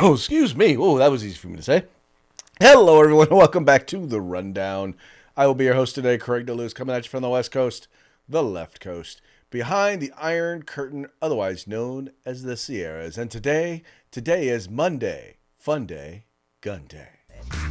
Oh, excuse me. Oh, that was easy for me to say. Hello, everyone. Welcome back to The Rundown. I will be your host today, Craig DeLuz, coming at you from the West Coast, the left coast, behind the Iron Curtain, otherwise known as the Sierras. And today is Monday, Fun Day, Gun Day.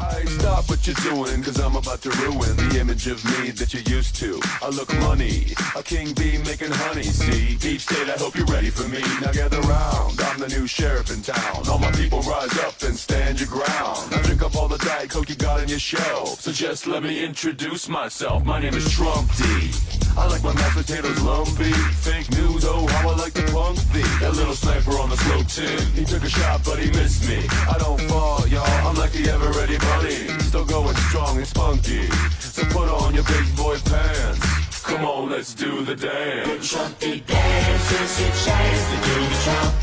I stop what you're doing, cause I'm about to ruin the image of me that you're used to. I look money, a king bee making honey, see? Deep state, I hope you're ready for me. Now gather round, I'm the new sheriff in town. All my people rise up and stand your ground. Now drink up all the Diet Coke you got on your shelf. So just let me introduce myself, my name is Trump D. I like my mashed potatoes lumpy. Fake news, oh how I like the punk thee. That little sniper on the slope tin, he took a shot but he missed me. I don't fall, y'all, I'm like the ever-ready bunny. Still going strong and spunky. So put on your big boy pants. Come on, let's do the dance. The Trumpy dance is your chance to do the Trump.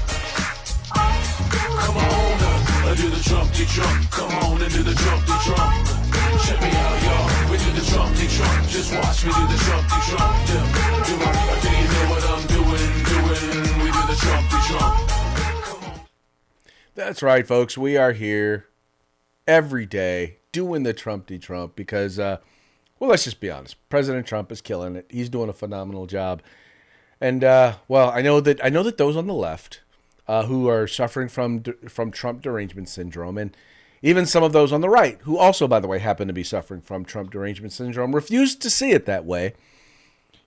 Come on, do the Trumpty Trump. Come on and do the Trumpty Trump. Check me out, y'all. We do the Trumpty Trump. Just watch me do the Trumpty Trump. Do you know what I'm doing? We do the Trumpty Trump. Come on. That's right, folks. We are here every day doing the Trumpty Trump because, well, let's just be honest. President Trump is killing it. He's doing a phenomenal job. And, well, I know that those on the left who are suffering from Trump derangement syndrome, and even some of those on the right who also, by the way, happen to be suffering from Trump derangement syndrome, refuse to see it that way.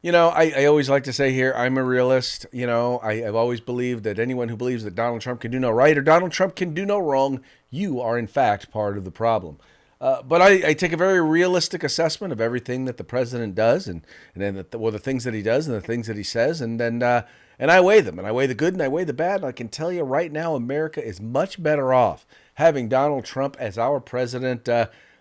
You know, I always like to say here, I'm a realist. You know, I've always believed that anyone who believes that Donald Trump can do no right or Donald Trump can do no wrong, you are in fact part of the problem. But I take a very realistic assessment of everything that the president does, and then the things that he does and the things that he says, and then and I weigh them, and I weigh the good and I weigh the bad. And I can tell you right now, America is much better off having Donald Trump as our president.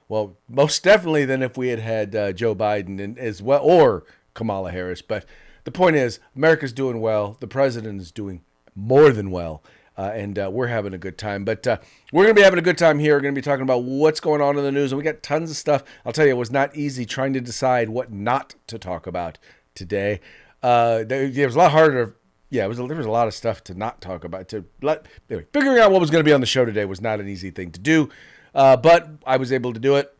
Well, most definitely than if we had Joe Biden and as well, or Kamala Harris. But the point is, America's doing well. The president is doing more than well. And we're having a good time. But we're going to be having a good time here. We're going to be talking about what's going on in the news. And we got tons of stuff. I'll tell you, it was not easy trying to decide what not to talk about today. It was a lot harder. Yeah, there was a lot of stuff to not talk about. Anyway, figuring out what was going to be on the show today was not an easy thing to do. But I was able to do it.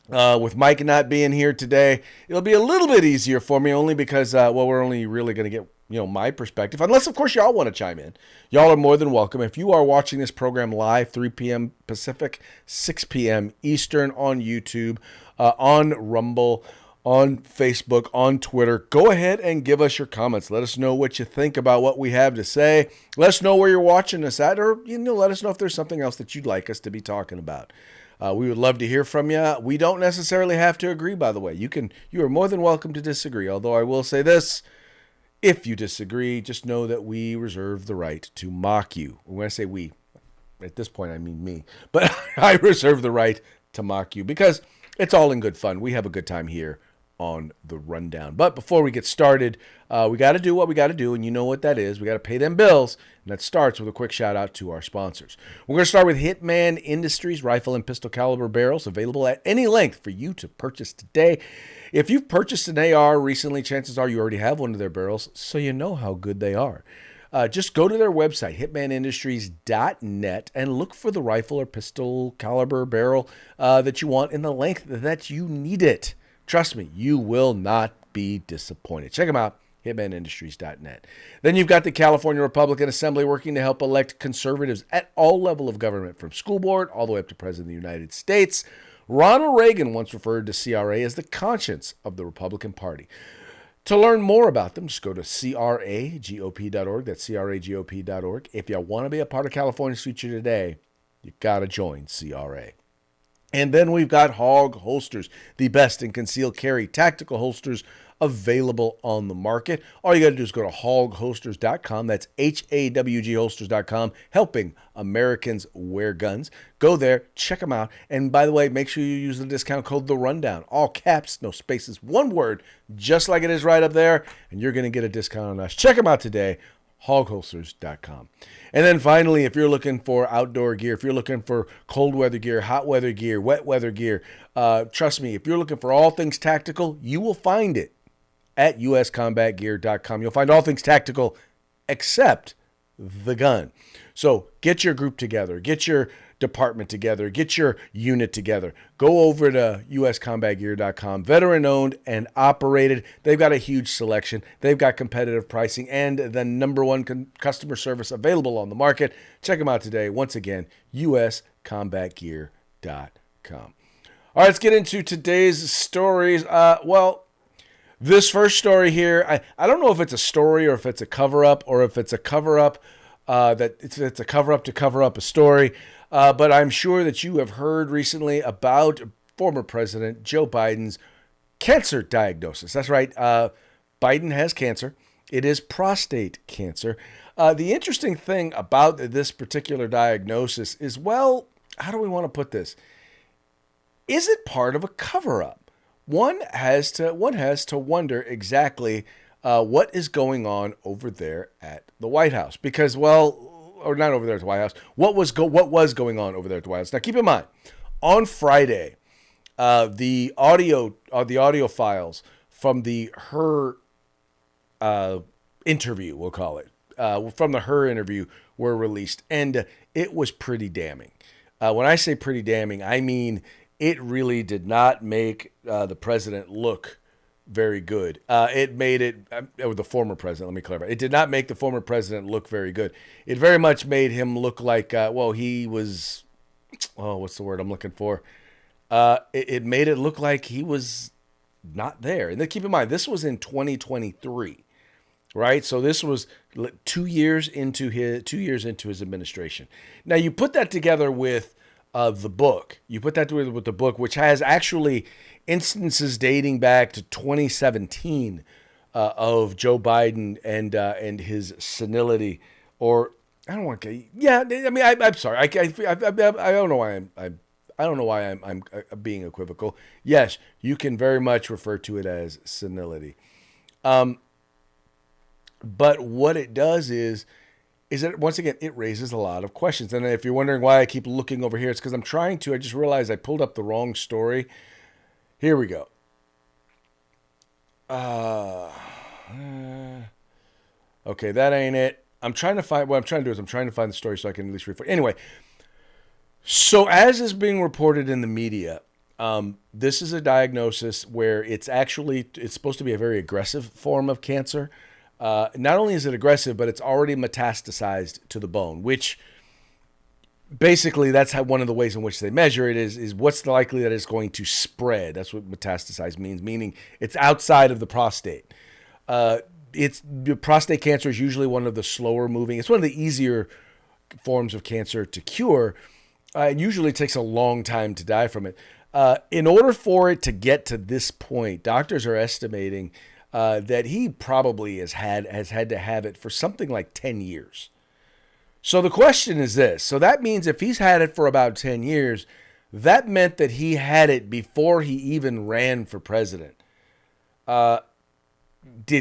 With Mike not being here today, it'll be a little bit easier for me, only because, well, we're only really going to get, my perspective. Unless, of course, y'all want to chime in. Y'all are more than welcome. If you are watching this program live, 3 p.m. Pacific, 6 p.m. Eastern on YouTube, on Rumble, on Facebook, on Twitter, go ahead and give us your comments. Let us know what you think about what we have to say. Let us know where you're watching us at, or, let us know if there's something else that you'd like us to be talking about. We would love to hear from you. We don't necessarily have to agree, by the way. You are more than welcome to disagree. Although I will say this, if you disagree, just know that we reserve the right to mock you. When I say we, at this point I mean me. But I reserve the right to mock you because it's all in good fun. We have a good time here on The Rundown. But before we get started, we got to do what we got to do, and you know what that is. We got to pay them bills, and that starts with a quick shout out to our sponsors. We're going to start with Hitman Industries rifle and pistol caliber barrels, available at any length for you to purchase today. If you've purchased an AR recently, chances are you already have one of their barrels, so you know how good they are. Just go to their website, hitmanindustries.net, and look for the rifle or pistol caliber barrel that you want in the length that you need it. Trust me, you will not be disappointed. Check them out, hitmanindustries.net. Then you've got the California Republican Assembly working to help elect conservatives at all level of government, from school board all the way up to President of the United States. Ronald Reagan once referred to CRA as the conscience of the Republican Party. To learn more about them, just go to cragop.org. That's cragop.org. If you want to be a part of California's future today, you got to join CRA. And then we've got Hog Holsters, the best in concealed carry tactical holsters available on the market. All you got to do is go to hogholsters.com. That's HAWG holsters.com, helping Americans wear guns. Go there, check them out. And by the way, make sure you use the discount code The Rundown. All caps, no spaces, one word, just like it is right up there. And you're going to get a discount on us. Check them out today, hogholsters.com. And then finally, if you're looking for outdoor gear, if you're looking for cold weather gear, hot weather gear, wet weather gear, trust me, if you're looking for all things tactical, you will find it at uscombatgear.com. You'll find all things tactical except the gun. So get your group together, get your department together, get your unit together. Go over to uscombatgear.com, veteran owned and operated. They've got a huge selection. They've got competitive pricing and the number one customer service available on the market. Check them out today. Once again, uscombatgear.com. All right, let's get into today's stories. This first story here, I don't know if it's a story or if it's a cover-up or if it's a cover-up it's a cover-up to cover up a story. But I'm sure that you have heard recently about former President Joe Biden's cancer diagnosis. That's right. Biden has cancer. It is prostate cancer. The interesting thing about this particular diagnosis is, well, how do we want to put this? Is it part of a cover-up? One has to wonder exactly what is going on over there at the White House, because, or not over there at the White House. What was going on over there at the White House? Now, keep in mind, on Friday, the audio files from her interview, we'll call it, from her interview were released, and it was pretty damning. When I say pretty damning, I mean it really did not make the president look very good. It made it, the former president, let me clarify. It did not make the former president look very good. It very much made him look like, he was, what's the word I'm looking for? It made it look like he was not there. And then keep in mind, this was in 2023, right? So this was 2 years into his administration. Now you put that together with the book. You put that together with the book, which has actually instances dating back to 2017 of Joe Biden and his senility, or I don't want to. Yeah, I mean, I'm sorry. I don't know why I don't know why I'm being equivocal. Yes, you can very much refer to it as senility. But what it does is that, once again, it raises a lot of questions. And if you're wondering why I keep looking over here, it's because I just realized I pulled up the wrong story. Here we go. Okay, that ain't it. What I'm trying to do is I'm trying to find the story so I can at least refer. Anyway, so as is being reported in the media, this is a diagnosis where it's supposed to be a very aggressive form of cancer. Not only is it aggressive, but it's already metastasized to the bone, which basically that's one of the ways in which they measure it is what's the likelihood that it's going to spread. That's what metastasize means, meaning it's outside of the prostate. Prostate cancer is usually one of the slower moving. It's one of the easier forms of cancer to cure. It usually takes a long time to die from it. In order for it to get to this point, doctors are estimating that he probably has had to have it for something like 10 years. So the question is this. So that means if he's had it for about 10 years, that meant that he had it before he even ran for president. Did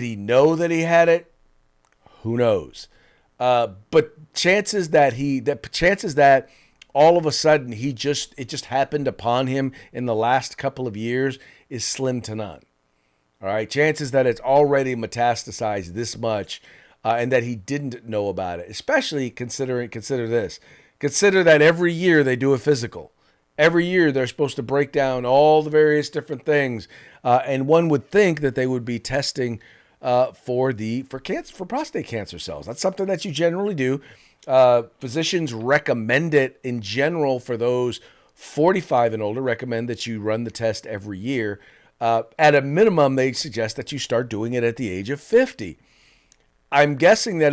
he know that he had it? Who knows? But chances that all of a sudden it just happened upon him in the last couple of years is slim to none. All right, chances that it's already metastasized this much and that he didn't know about it, especially consider this. Consider that every year they do a physical. Every year they're supposed to break down all the various different things, and one would think that they would be testing for prostate cancer cells. That's something that you generally do. Physicians recommend it in general for those 45 and older. Recommend that you run the test every year. At a minimum, they suggest that you start doing it at the age of 50. I'm guessing that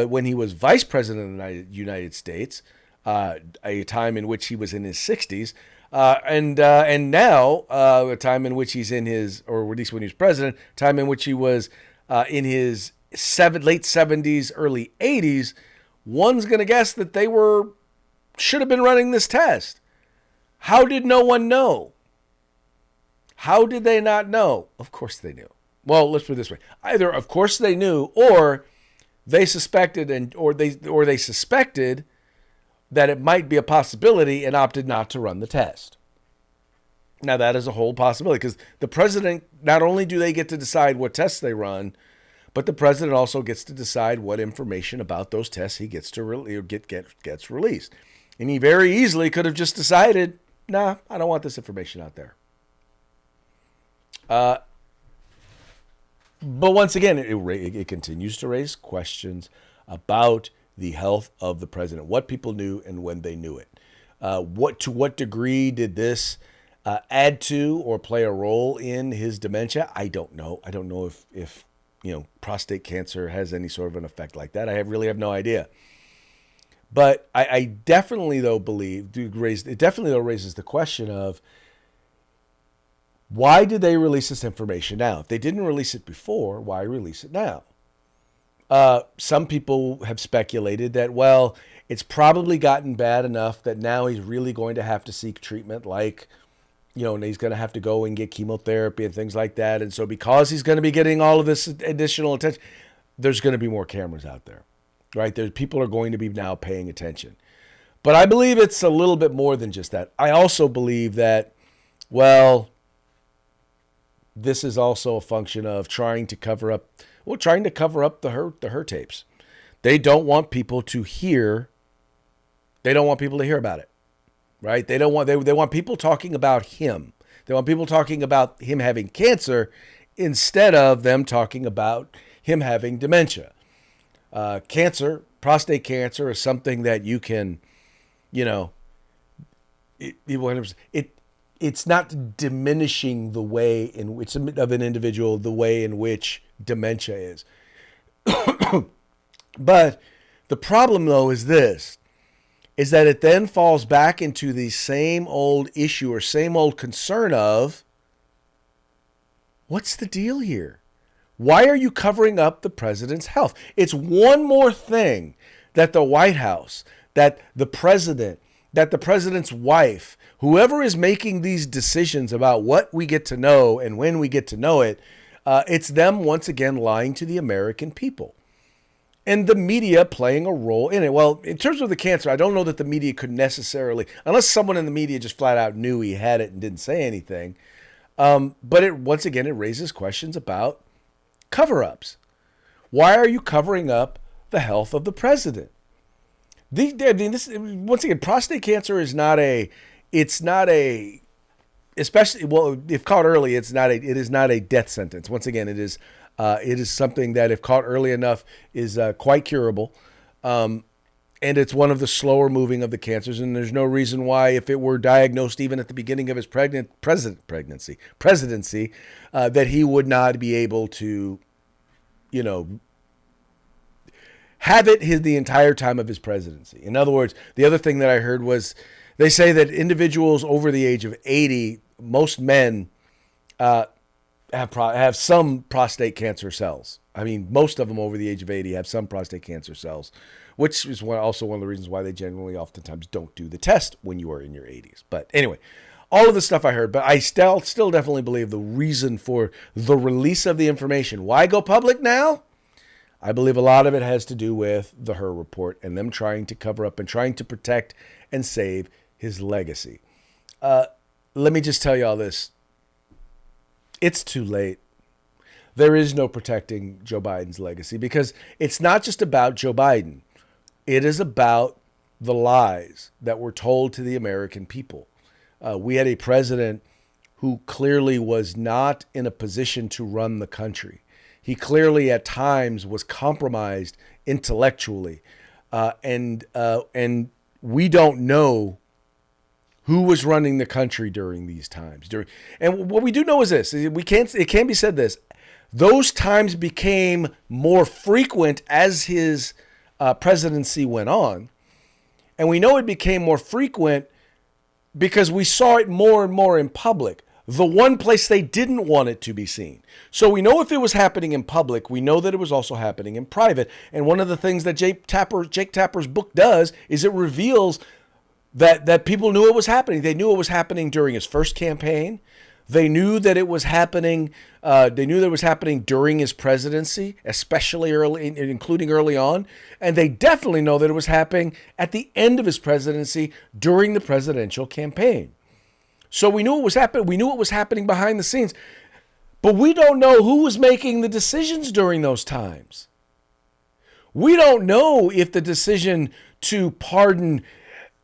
when he was vice president of the United States, a time in which he was in his 60s, and now a time in which he's in his, or at least when he was president, time in which he was in his late 70s, early 80s, one's going to guess that they should have been running this test. How did no one know? How did they not know? Of course they knew. Well, let's put it this way. Either, of course, they knew, or they suspected or they suspected that it might be a possibility and opted not to run the test. Now, that is a whole possibility because the president, not only do they get to decide what tests they run, But the president also gets to decide what information about those tests he gets to gets released. And he very easily could have just decided, nah, I don't want this information out there. But once again, it continues to raise questions about the health of the president, what people knew and when they knew it. To what degree did this add to or play a role in his dementia? I don't know. I don't know if prostate cancer has any sort of an effect like that. I really have no idea. But I definitely though believe it definitely though raises the question of, why did they release this information now? If they didn't release it before, why release it now? Some people have speculated that, well, it's probably gotten bad enough that now he's really going to have to seek treatment, like, and he's going to have to go and get chemotherapy and things like that. And so because he's going to be getting all of this additional attention, there's going to be more cameras out there, right? People are going to be now paying attention. But I believe it's a little bit more than just that. I also believe that, well, this is also a function of trying to cover up the her tapes. They don't want people to hear. They don't want people to hear about it, right? They want people talking about him. They want people talking about him having cancer instead of them talking about him having dementia. Cancer, prostate cancer, is something that you can, it's not diminishing the way in which of an individual, the way in which dementia is. But the problem though is that it then falls back into the same old issue or same old concern of, what's the deal here? Why are you covering up the president's health? It's one more thing that the White House, that the president, that the president's wife, whoever is making these decisions about what we get to know and when we get to know it, it's them once again lying to the American people. And the media playing a role in it. Well, in terms of the cancer, I don't know that the media could necessarily, unless someone in the media just flat out knew he had it and didn't say anything. But once again, it raises questions about cover-ups. Why are you covering up the health of the president? Once again, prostate cancer is especially, well, if caught early, it is not a death sentence. Once again, it is something that, if caught early enough, is quite curable. And it's one of the slower moving of the cancers. And there's no reason why, if it were diagnosed even at the beginning of his presidency, that he would not be able to, have it the entire time of his presidency. In other words, the other thing that I heard was, they say that individuals over the age of 80, most men, have some prostate cancer cells. I mean, most of them over the age of 80 have some prostate cancer cells, which is also one of the reasons why they generally oftentimes don't do the test when you are in your 80s. But anyway, all of the stuff I heard, but I still definitely believe the reason for the release of the information, why go public now? I believe a lot of it has to do with the Her report and them trying to cover up and trying to protect and save his legacy. Let me just tell you all this. It's too late. There is no protecting Joe Biden's legacy, because it's not just about Joe Biden. It is about the lies that were told to the American people. We had a president who clearly was not in a position to run the country. He clearly at times was compromised intellectually. And we don't know who was running the country during these times. And what we do know is this: it can be said this: those times became more frequent as his presidency went on, and we know it became more frequent because we saw it more and more in public. The one place they didn't want it to be seen. So we know if it was happening in public, we know that it was also happening in private. And one of the things that Jake Tapper's book does is it reveals that people knew it was happening. They knew it was happening during his first campaign. They knew that it was happening. They knew that it was happening during his presidency, especially including early on. And they definitely know that it was happening at the end of his presidency during the presidential campaign. So we knew it was happening. We knew it was happening behind the scenes. But we don't know who was making the decisions during those times. We don't know if the decision to pardon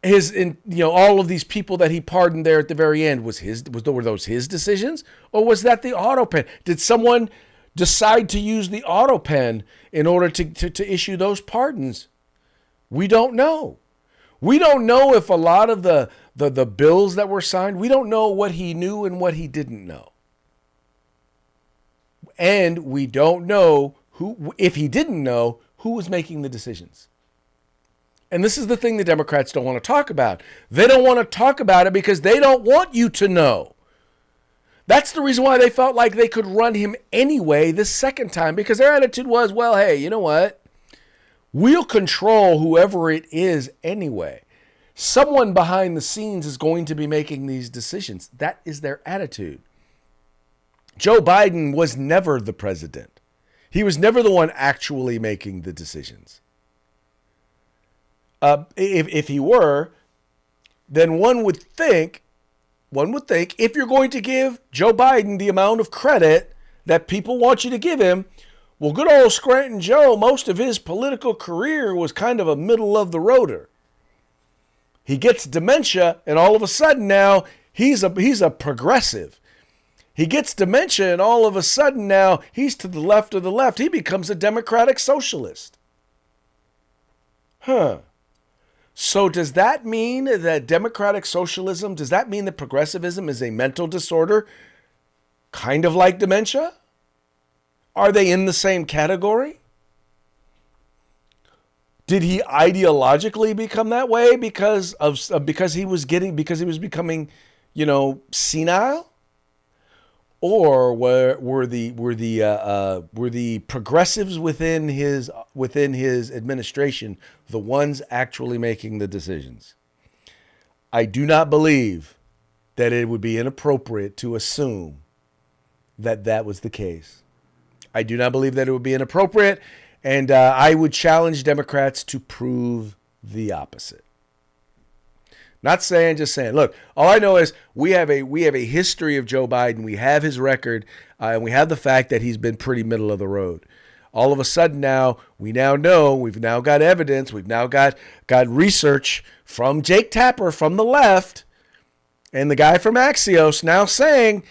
all of these people that he pardoned there at the very end were those his decisions, or was that the auto pen? Did someone decide to use the auto pen in order to issue those pardons? We don't know. We don't know if a lot of the bills that were signed, we don't know what he knew and what he didn't know. And we don't know if he didn't know, who was making the decisions. And this is the thing the Democrats don't want to talk about. They don't want to talk about it because they don't want you to know. That's the reason why they felt like they could run him anyway this second time, because their attitude was, well, hey, you know what? We'll control whoever it is anyway. Someone behind the scenes is going to be making these decisions. That is their attitude. Joe Biden was never the president. He was never the one actually making the decisions. If he were, then one would think, if you're going to give Joe Biden the amount of credit that people want you to give him, well, good old Scranton Joe, most of his political career was kind of a middle of the roader. He gets dementia, and all of a sudden now he's a progressive. He gets dementia, and all of a sudden now he's to the left of the left. He becomes a democratic socialist. So does that mean that democratic socialism, does that mean that progressivism is a mental disorder, kind of like dementia? Are they in the same category? Did he ideologically become that way because he was becoming, senile? Or were the progressives within his administration the ones actually making the decisions? I do not believe that it would be inappropriate to assume that that was the case. I do not believe that it would be inappropriate, and I would challenge Democrats to prove the opposite. Not saying, just saying. Look, all I know is we have a history of Joe Biden. We have his record, and we have the fact that he's been pretty middle of the road. All of a sudden now, we now know, we've now got evidence, we've now got research from Jake Tapper from the left and the guy from Axios now saying,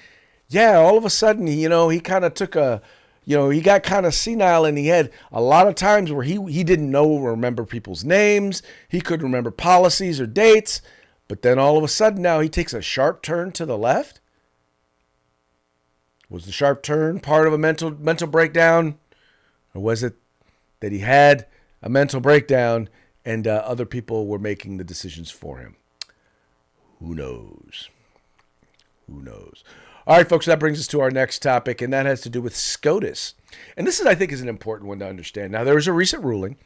yeah, all of a sudden, he kind of took he got kind of senile, and he had a lot of times where he didn't know or remember people's names. He couldn't remember policies or dates. But then all of a sudden now he takes a sharp turn to the left. Was the sharp turn part of a mental breakdown? Or was it that he had a mental breakdown and other people were making the decisions for him? Who knows? Who knows? All right, folks, that brings us to our next topic, and that has to do with SCOTUS. And this I think is an important one to understand. Now, there was a recent ruling.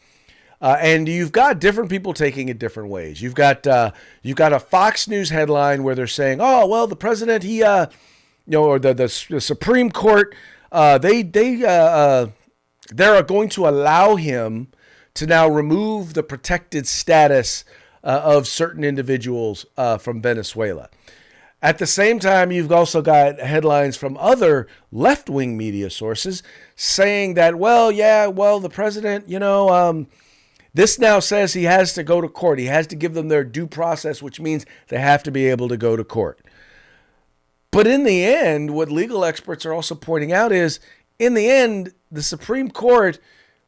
And you've got different people taking it different ways. You've got a Fox News headline where they're saying, "Oh, well, the president, or the Supreme Court, they're going to allow him to now remove the protected status of certain individuals from Venezuela." At the same time, you've also got headlines from other left-wing media sources saying that, the president, this now says he has to go to court. He has to give them their due process, which means they have to be able to go to court. But in the end, what legal experts are also pointing out is, in the end, the Supreme Court,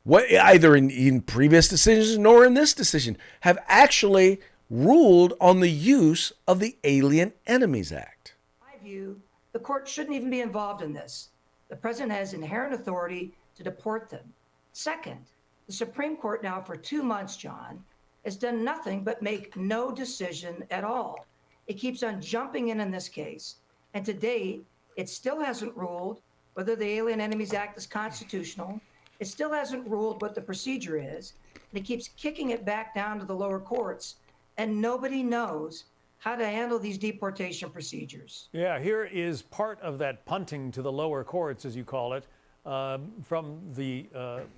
either in previous decisions nor in this decision, have actually ruled on the use of the Alien Enemies Act. In my view, the court shouldn't even be involved in this. The president has inherent authority to deport them. Second, the Supreme Court now for 2 months, John, has done nothing but make no decision at all. It keeps on jumping in this case. And to date, it still hasn't ruled whether the Alien Enemies Act is constitutional. It still hasn't ruled what the procedure is. And it keeps kicking it back down to the lower courts. And nobody knows how to handle these deportation procedures. Yeah, here is part of that punting to the lower courts, as you call it. From the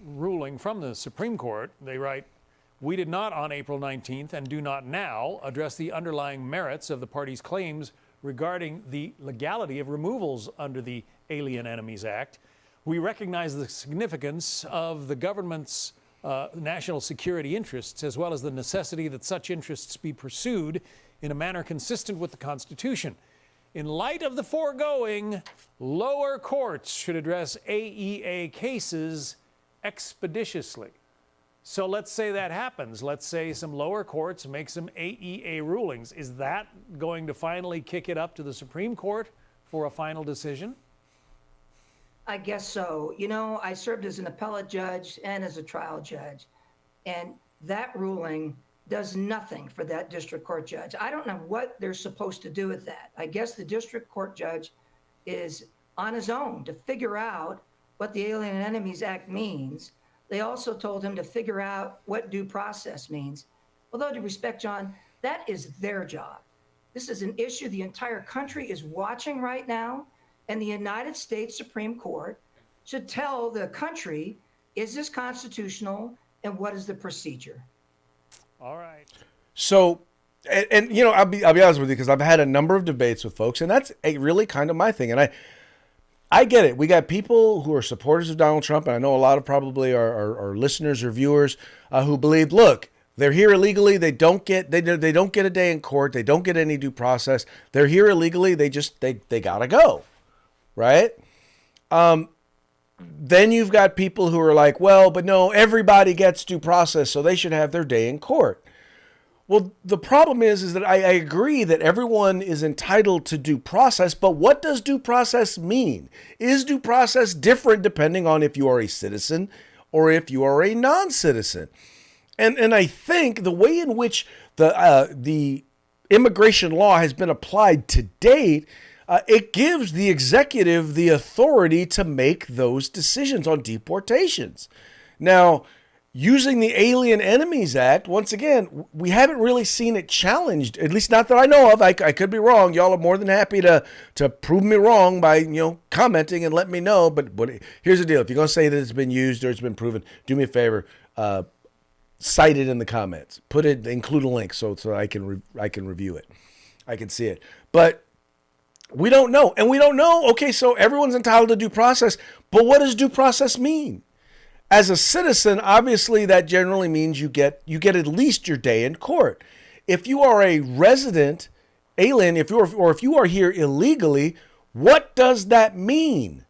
ruling from the Supreme Court, they write, "We did not on April 19th and do not now address the underlying merits of the parties' claims regarding the legality of removals under the Alien Enemies Act. We recognize the significance of the government's national security interests, as well as the necessity that such interests be pursued in a manner consistent with the Constitution. In light of the foregoing, lower courts should address AEA cases expeditiously. So let's say that happens. Let's say some lower courts make some AEA rulings. Is that going to finally kick it up to the Supreme Court for a final decision? I guess so. You know, I served as an appellate judge and as a trial judge, and that ruling does nothing for that district court judge. I don't know what they're supposed to do with that. I guess the district court judge is on his own to figure out what the Alien Enemies Act means. They also told him to figure out what due process means. Although, to respect, John, that is their job. This is an issue the entire country is watching right now, and the United States Supreme Court should tell the country, is this constitutional and what is the procedure? All right. So, and you know, I'll be honest with you, because I've had a number of debates with folks, and that's really kind of my thing. And I get it. We got people who are supporters of Donald Trump, and I know a lot of probably our listeners or viewers who believe, look, they're here illegally. They don't get a day in court. They don't get any due process. They're here illegally. They gotta go, right? Then you've got people who are like, well, but no, everybody gets due process, so they should have their day in court. Well, the problem is that I agree that everyone is entitled to due process, but what does due process mean? Is due process different depending on if you are a citizen or if you are a non-citizen? And I think the way in which the immigration law has been applied to date, it gives the executive the authority to make those decisions on deportations. Now, using the Alien Enemies Act, once again, we haven't really seen it challenged, at least not that I know of. I could be wrong. Y'all are more than happy to prove me wrong by, commenting and let me know. But here's the deal. If you're going to say that it's been used or it's been proven, do me a favor, cite it in the comments. Include a link so I can review it. I can see it. But we don't know. And we don't know. Okay, so everyone's entitled to due process. But what does due process mean? As a citizen, obviously that generally means you get at least your day in court. If you are a resident alien, if you are here illegally, what does that mean?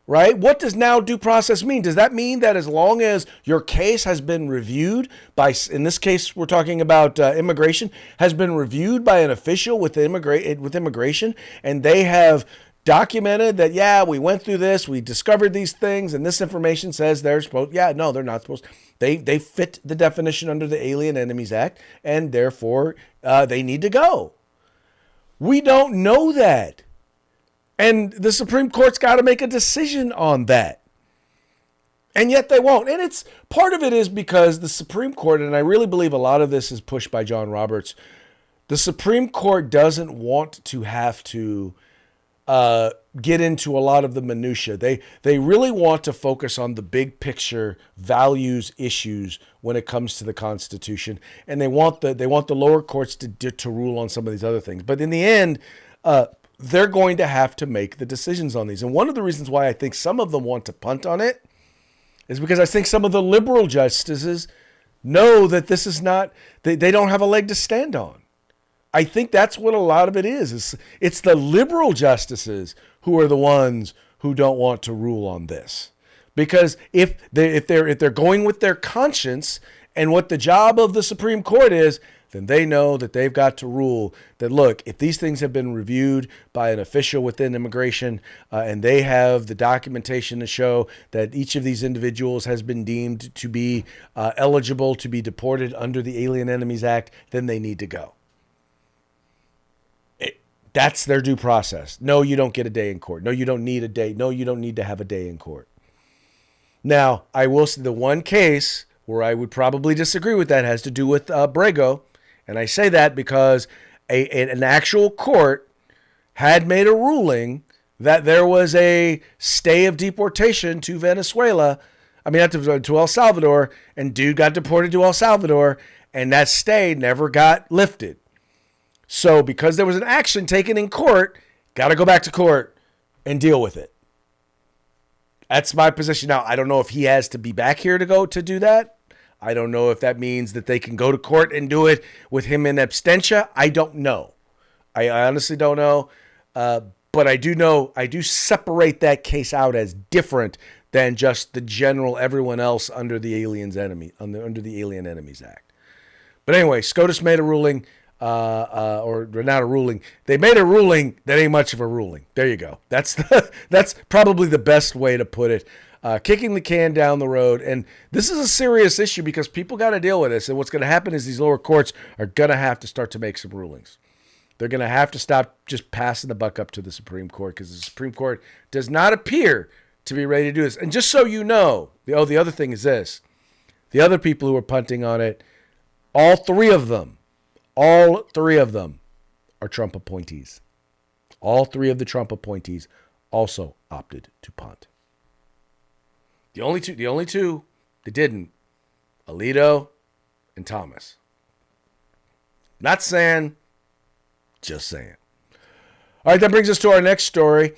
Right? What does now due process mean? Does that mean that as long as your case has been reviewed by, in this case, we're talking about immigration, has been reviewed by an official with immigration, and they have documented that, yeah, we went through this, we discovered these things, and this information says they're supposed, yeah, no, they're not supposed, they fit the definition under the Alien Enemies Act, and therefore they need to go. We don't know that. And the Supreme Court's got to make a decision on that. And yet they won't. And it's part of it is because the Supreme Court, and I really believe a lot of this is pushed by John Roberts, the Supreme Court doesn't want to have to get into a lot of the minutia. They really want to focus on the big picture values issues when it comes to the Constitution, and they want the lower courts to rule on some of these other things. But in the end, they're going to have to make the decisions on these. And one of the reasons why I think some of them want to punt on it is because I think some of the liberal justices know that this is not, they don't have a leg to stand on. I think that's what a lot of it is. It's the liberal justices who are the ones who don't want to rule on this. Because if they're going with their conscience and what the job of the Supreme Court is, then they know that they've got to rule that, look, if these things have been reviewed by an official within immigration and they have the documentation to show that each of these individuals has been deemed to be eligible to be deported under the Alien Enemies Act, then they need to go. That's their due process. No, you don't get a day in court. No, you don't need a day. No, you don't need to have a day in court. Now, I will say the one case where I would probably disagree with that has to do with Brego. And I say that because an actual court had made a ruling that there was a stay of deportation to Venezuela. I mean, to El Salvador, and dude got deported to El Salvador, and that stay never got lifted. So because there was an action taken in court, got to go back to court and deal with it. That's my position. Now, I don't know if he has to be back here to go to do that. I don't know if that means that they can go to court and do it with him in absentia. I don't know. I honestly don't know. But I do know, I do separate that case out as different than just the general everyone else under the under the Alien Enemies Act. But anyway, SCOTUS made a ruling, or not a ruling. They made a ruling that ain't much of a ruling. There you go. That's probably the best way to put it. Kicking the can down the road. And this is a serious issue because people got to deal with this. And what's going to happen is these lower courts are going to have to start to make some rulings. They're going to have to stop just passing the buck up to the Supreme Court because the Supreme Court does not appear to be ready to do this. And just so you know, the other thing is this. The other people who are punting on it, all three of them are Trump appointees. All three of the Trump appointees also opted to punt. The only two that didn't, Alito and Thomas. Not saying, just saying. All right, that brings us to our next story.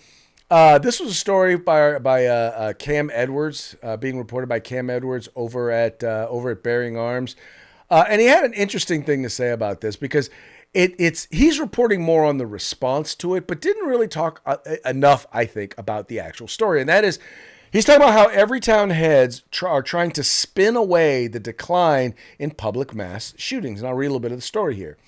This was a story by Cam Edwards, being reported by Cam Edwards over at Bearing Arms, and he had an interesting thing to say about this because he's reporting more on the response to it, but didn't really talk enough, I think, about the actual story, and that is. He's talking about how Everytown heads are trying to spin away the decline in public mass shootings. And I'll read a little bit of the story here.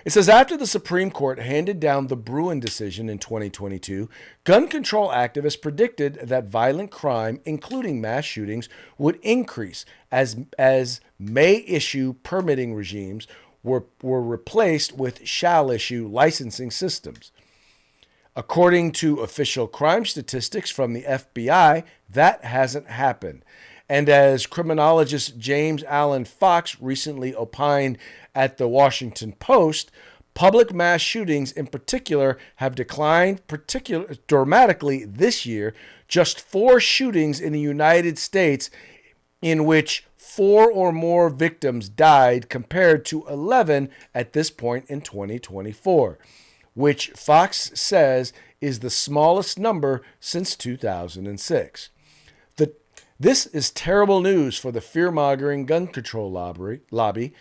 It says, after the Supreme Court handed down the Bruen decision in 2022, gun control activists predicted that violent crime, including mass shootings, would increase as may issue permitting regimes were replaced with shall issue licensing systems. According to official crime statistics from the FBI, that hasn't happened. And as criminologist James Allen Fox recently opined at the Washington Post, public mass shootings in particular have declined dramatically this year. Just 4 shootings in the United States in which 4 or more victims died compared to 11 at this point in 2024. Which Fox says is the smallest number since 2006. This is terrible news for the fear-mongering gun control lobby,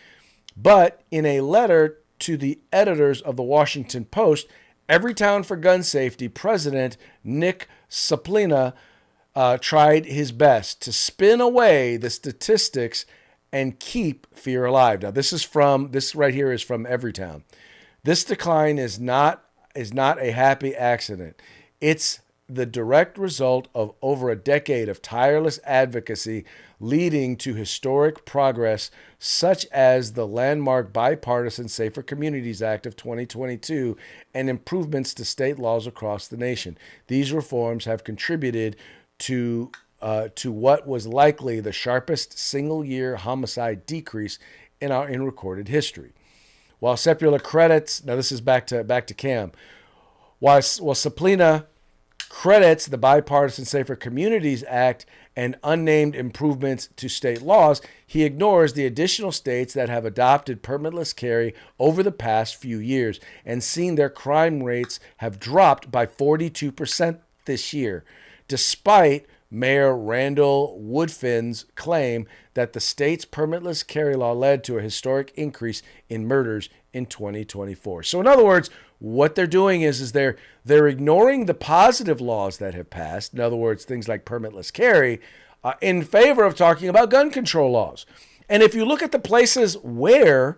but in a letter to the editors of the Washington Post, Everytown for Gun Safety president Nick Saplina tried his best to spin away the statistics and keep fear alive. Now, this right here is from Everytown. This decline is not a happy accident. It's the direct result of over a decade of tireless advocacy leading to historic progress such as the landmark bipartisan Safer Communities Act of 2022 and improvements to state laws across the nation. These reforms have contributed to what was likely the sharpest single-year homicide decrease in recorded history. While Saplina credits, now this is back to Cam, while Saplina credits the Bipartisan Safer Communities Act and unnamed improvements to state laws, he ignores the additional states that have adopted permitless carry over the past few years and seen their crime rates have dropped by 42% this year, despite Mayor Randall Woodfin's claim that the state's permitless carry law led to a historic increase in murders in 2024. So in other words, what they're doing is they're ignoring the positive laws that have passed, in other words, things like permitless carry, in favor of talking about gun control laws. And if you look at the places where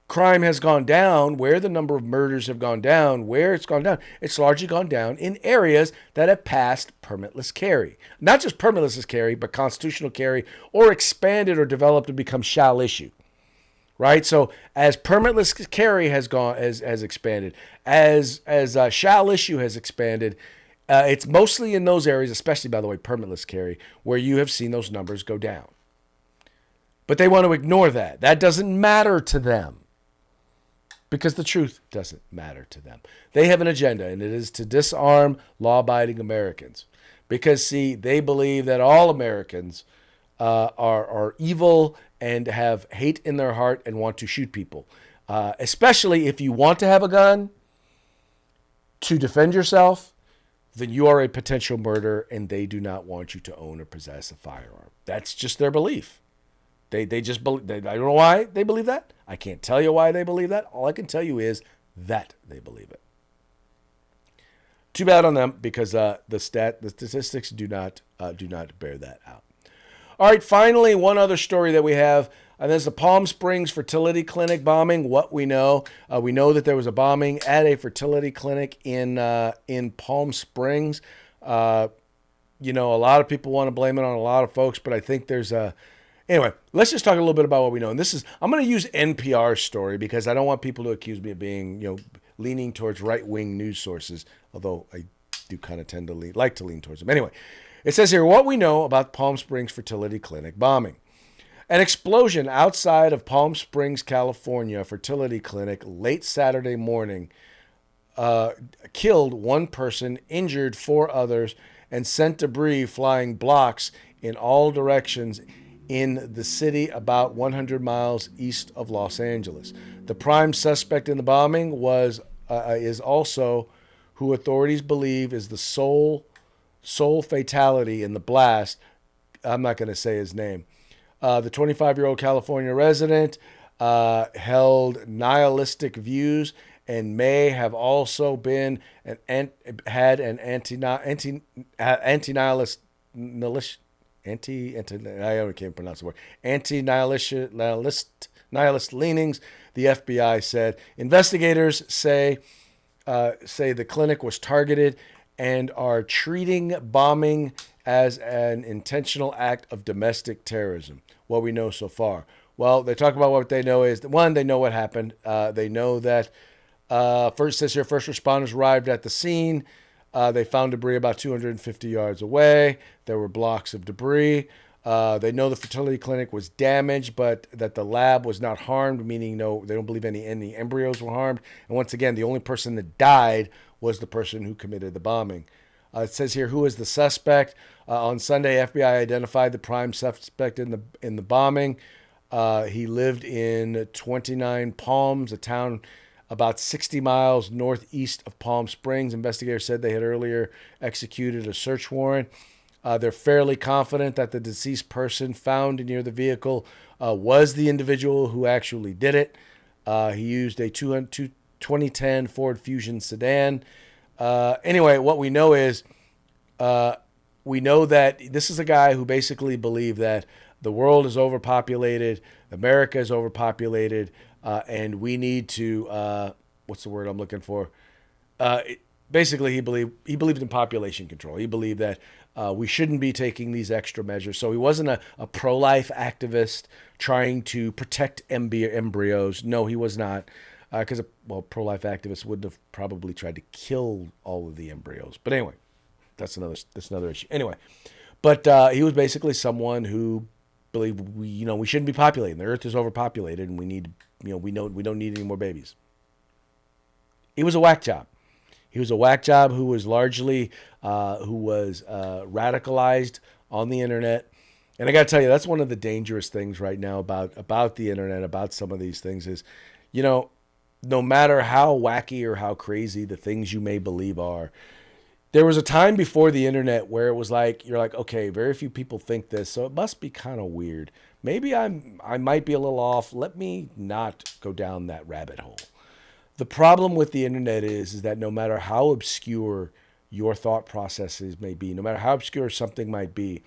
crime has gone down, where the number of murders have gone down, where it's gone down, it's largely gone down in areas that have passed permitless carry. Not just permitless carry, but constitutional carry, or expanded or developed to become shall issue. Right? So as permitless carry has expanded, as shall issue has expanded, it's mostly in those areas, especially, by the way, permitless carry, where you have seen those numbers go down. But they want to ignore that. That doesn't matter to them. Because the truth doesn't matter to them. They have an agenda, and it is to disarm law-abiding Americans. Because, see, they believe that all Americans are evil and have hate in their heart and want to shoot people. Especially if you want to have a gun to defend yourself, then you are a potential murderer and they do not want you to own or possess a firearm. That's just their belief. They just believe. I don't know why they believe that. I can't tell you why they believe that. All I can tell you is that they believe it. Too bad on them, because the statistics do not bear that out. All right, finally, one other story that we have, and there's the Palm Springs fertility clinic bombing. What we know that there was a bombing at a fertility clinic in Palm Springs. A lot of people want to blame it on a lot of folks, but I think there's a Anyway, let's just talk a little bit about what we know. And I'm going to use NPR's story because I don't want people to accuse me of being, leaning towards right-wing news sources, although I do kind of tend to like to lean towards them. Anyway, it says here, what we know about Palm Springs fertility clinic bombing. An explosion outside of Palm Springs, California, fertility clinic late Saturday morning killed one person, injured four others, and sent debris flying blocks in all directions in the city about 100 miles east of Los Angeles. The prime suspect in the bombing is also who authorities believe is the sole fatality in the blast. I'm not going to say his name. The 25-year-old California resident held nihilistic views and may have also been anti-nihilist nihilist leanings, the FBI said. Investigators say the clinic was targeted and are treating bombing as an intentional act of domestic terrorism. What we know so far. Well, they talk about what they know is, one, they know what happened. They know that first responders arrived at the scene. They found debris about 250 yards away. There were blocks of debris. They know the fertility clinic was damaged, but that the lab was not harmed, meaning they don't believe any embryos were harmed. And once again, the only person that died was the person who committed the bombing. It says here, who is the suspect? On Sunday, FBI identified the prime suspect in the bombing. He lived in 29 Palms, a town about 60 miles northeast of Palm Springs. Investigators said they had earlier executed a search warrant. They're fairly confident that the deceased person found near the vehicle was the individual who actually did it. He used a 2010 Ford Fusion sedan. Anyway, what we know is we know that this is a guy who basically believed that the world is overpopulated, America is overpopulated, and we need to, what's the word I'm looking for? Basically, he believed in population control. He believed that we shouldn't be taking these extra measures. So he wasn't a pro-life activist trying to protect embryos. No, he was not. Because pro-life activists wouldn't have probably tried to kill all of the embryos. But anyway, that's another issue. Anyway, but he was basically someone who believed we shouldn't be populating. The Earth is overpopulated, and we need we don't need any more babies. He was a whack job. He was a whack job who was largely radicalized on the internet. And I got to tell you, that's one of the dangerous things right now about the internet, about some of these things is, no matter how wacky or how crazy the things you may believe are, there was a time before the internet where it was like, you're like, okay, very few people think this, so it must be kind of weird. Maybe I might be a little off. Let me not go down that rabbit hole. The problem with the internet is that no matter how obscure your thought processes may be, no matter how obscure something might be,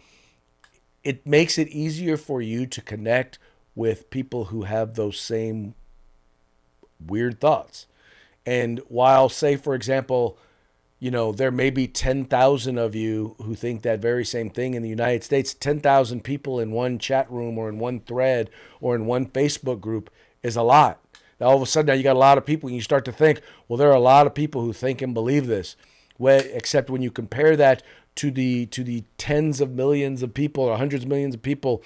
it makes it easier for you to connect with people who have those same weird thoughts. And while, say, for example, there may be 10,000 of you who think that very same thing in the United States, 10,000 people in one chat room or in one thread or in one Facebook group is a lot. Now, all of a sudden, now you got a lot of people, and you start to think, well, there are a lot of people who think and believe this. Except when you compare that to the tens of millions of people or hundreds of millions of people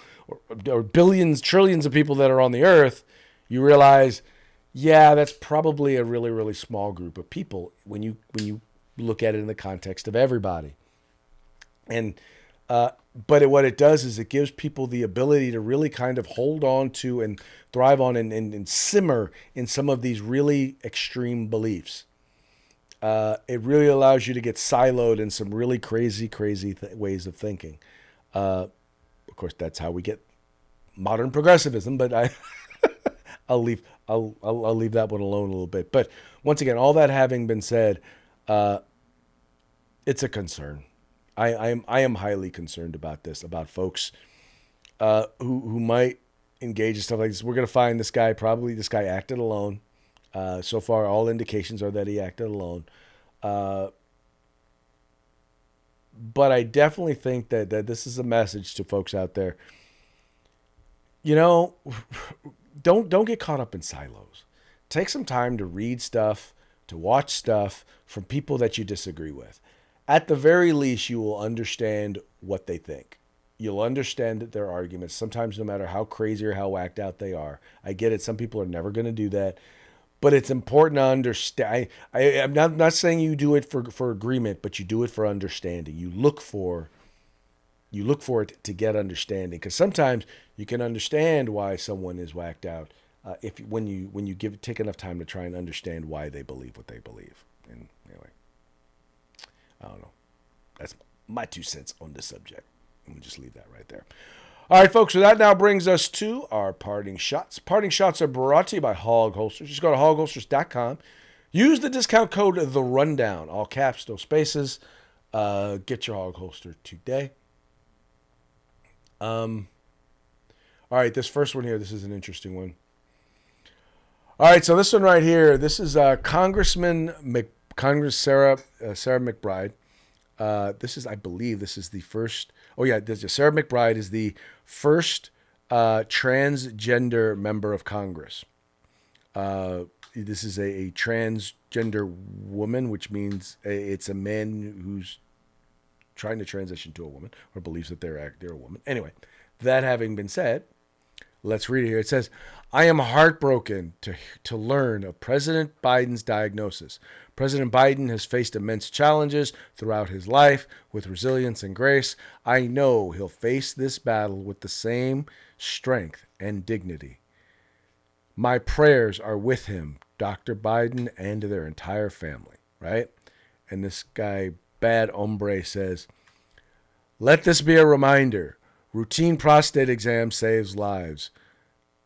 or billions, trillions of people that are on the earth, you realize, yeah, that's probably a really, really small group of people when you look at it in the context of everybody. And but what it does is it gives people the ability to really kind of hold on to and thrive on and simmer in some of these really extreme beliefs. it really allows you to get siloed in some really crazy ways of thinking. Of course, that's how we get modern progressivism, but I'll leave that one alone a little bit. But once again, all that having been said, it's a concern. I am highly concerned about this, about folks who might engage in stuff like this. We're going to find this guy acted alone. So far, all indications are that he acted alone. But I definitely think that this is a message to folks out there. You know, don't get caught up in silos. Take some time to read stuff, to watch stuff from people that you disagree with. At the very least, you will understand what they think. You'll understand their arguments. Sometimes, no matter how crazy or how whacked out they are. I get it. Some people are never going to do that. But it's important to understand. I'm not saying you do it for agreement, but you do it for understanding. You look for it to get understanding, because sometimes you can understand why someone is whacked out when you take enough time to try and understand why they believe what they believe. And anyway, I don't know. That's my 2 cents on the subject. We'll just leave that right there. All right, folks, so that now brings us to our parting shots. Parting shots are brought to you by Hog Holsters. Just go to hogholsters.com. Use the discount code The Rundown, all caps, no spaces. Get your Hog Holster today. All right, this first one here, this is an interesting one. All right, so this one right here, this is Congress Sarah McBride. I believe this is the first. Oh yeah, Sarah McBride is the first transgender member of Congress. This is a transgender woman, which means it's a man who's trying to transition to a woman or believes that they're a woman. Anyway, that having been said, let's read it here. It says, "I am heartbroken to learn of President Biden's diagnosis. President Biden has faced immense challenges throughout his life with resilience and grace. I know he'll face this battle with the same strength and dignity. My prayers are with him, Dr. Biden, and their entire family," right? And this guy, Bad Hombre, says, "Let this be a reminder. Routine prostate exam saves lives.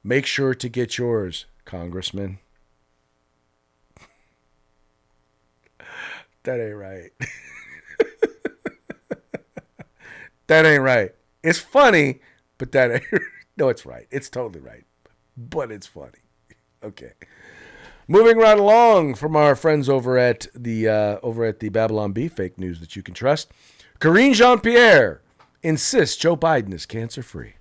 Make sure to get yours, Congressman." That ain't right. That ain't right. It's funny, but that ain't. No, it's right. It's totally right. But it's funny. Okay. Moving right along from our friends over at the Babylon Bee, fake news that you can trust. Karine Jean-Pierre insists Joe Biden is cancer-free.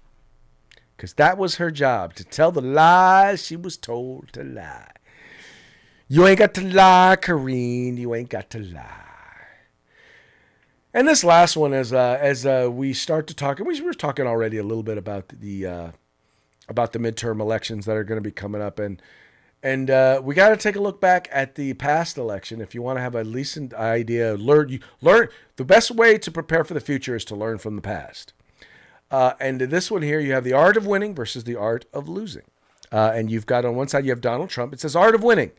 Because that was her job, to tell the lies she was told to lie. You ain't got to lie, Karine. You ain't got to lie. And this last one, as we start to talk, and we were talking already a little bit about the midterm elections that are going to be coming up, and we got to take a look back at the past election if you want to have at least an idea. Learn. The best way to prepare for the future is to learn from the past. And this one here, you have the art of winning versus the art of losing. And you've got on one side, you have Donald Trump. It says art of winning.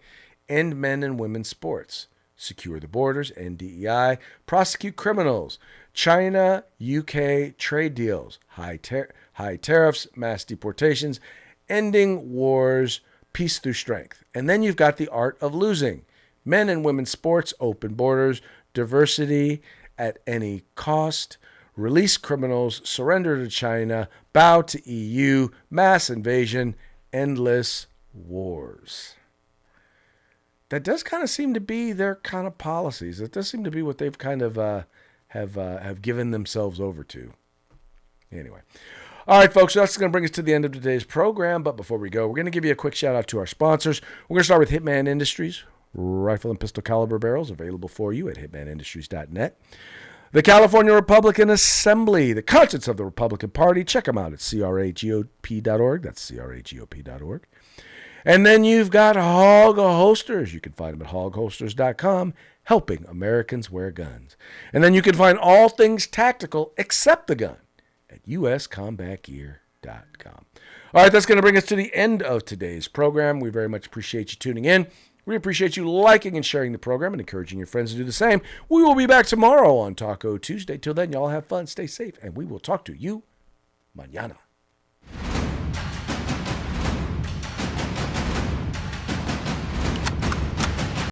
End men and women's sports. Secure the borders, end DEI. Prosecute criminals. China, UK trade deals. High tariffs, mass deportations. Ending wars, peace through strength. And then you've got the art of losing. Men and women's sports, open borders, diversity at any cost. Release criminals, surrender to China, bow to EU, mass invasion, endless wars. That does kind of seem to be their kind of policies. It does seem to be what they've kind of have given themselves over to. Anyway. All right, folks, so that's going to bring us to the end of today's program. But before we go, we're going to give you a quick shout out to our sponsors. We're going to start with Hitman Industries. Rifle and pistol caliber barrels available for you at hitmanindustries.net. The California Republican Assembly, the conscience of the Republican Party. Check them out at cragop.org. That's cragop.org. And then you've got Hog Holsters. You can find them at hogholsters.com, helping Americans wear guns. And then you can find all things tactical except the gun at uscombatgear.com. All right, that's going to bring us to the end of today's program. We very much appreciate you tuning in. We appreciate you liking and sharing the program and encouraging your friends to do the same. We will be back tomorrow on Taco Tuesday. Till then, y'all have fun, stay safe, and we will talk to you mañana.